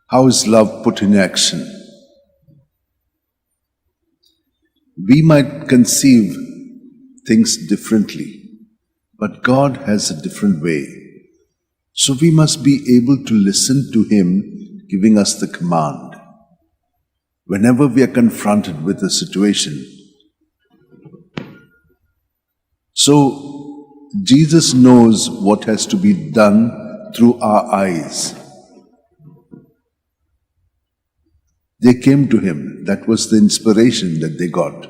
How is love put in action? We might conceive things differently, but God has a different way. So we must be able to listen to Him giving us the command. Whenever we are confronted with a situation. So Jesus knows what has to be done through our eyes. They came to Him. That was the inspiration that they got.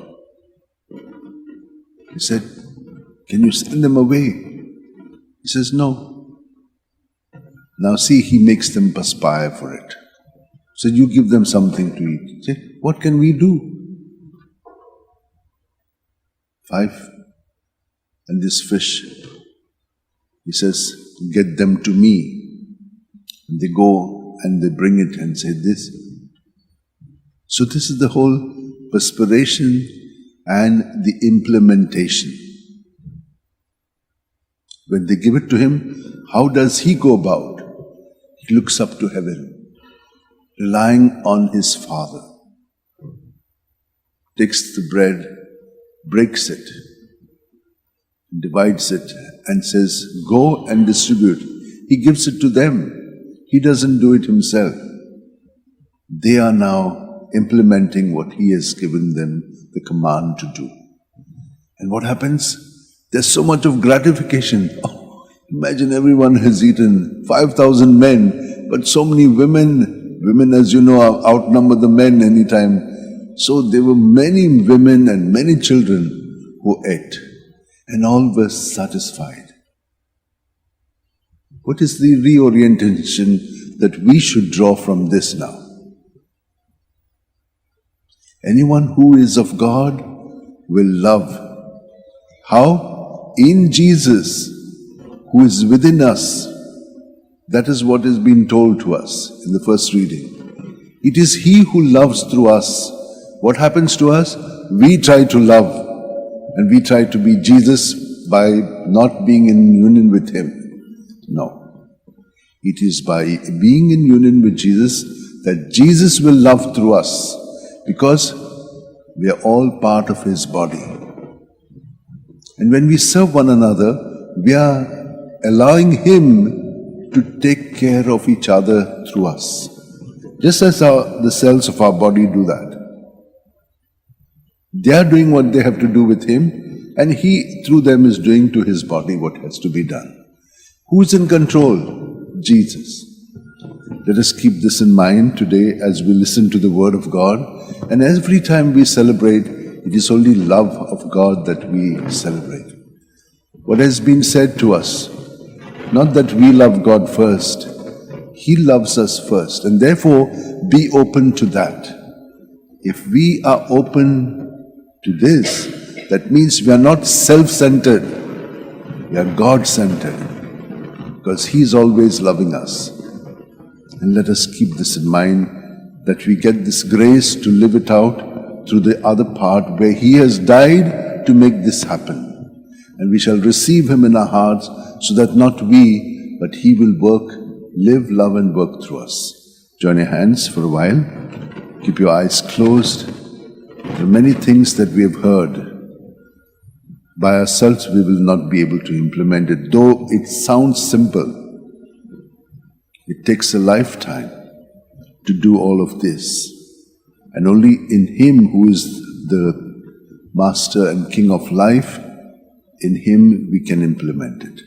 He said, "Can you send them away?" He says, "No." Now see, He makes them perspire for it. So you give them something to eat. Say, what can we do? 5. And this fish, He says, get them to me. And they go and they bring it and say this. So this is the whole perspiration and the implementation. When they give it to Him, how does He go about? He looks up to heaven, relying on His Father. Takes the bread, breaks it, divides it and says, go and distribute. He gives it to them. He doesn't do it Himself. They are now implementing what He has given them the command to do. And what happens? There's so much of gratification. Oh, imagine everyone has eaten, 5,000 men, but so many women. Women, as you know, outnumber the men anytime. So there were many women and many children who ate. And all were satisfied. What is the reorientation that we should draw from this now? Anyone who is of God will love. How? In Jesus, who is within us. That is what is being told to us in the first reading. It is He who loves through us. What happens to us? We try to love. And we try to be Jesus by not being in union with Him. No. It is by being in union with Jesus that Jesus will love through us, because we are all part of His body. And when we serve one another, we are allowing Him to take care of each other through us. Just as the cells of our body do that. They are doing what they have to do with Him, and He, through them, is doing to His body what has to be done. Who is in control? Jesus. Let us keep this in mind today as we listen to the Word of God. And every time we celebrate, it is only love of God that we celebrate. What has been said to us, not that we love God first, He loves us first. And therefore, be open to that. If we are open to this, that means we are not self-centered, we are God-centered, because He is always loving us. And let us keep this in mind, that we get this grace to live it out through the other part where He has died to make this happen. And we shall receive Him in our hearts, so that not we, but He will work, live, love and work through us. Join your hands for a while. Keep your eyes closed. There are many things that we have heard. By ourselves we will not be able to implement it, though it sounds simple. It takes a lifetime to do all of this. And only in Him who is the Master and King of life, in Him we can implement it.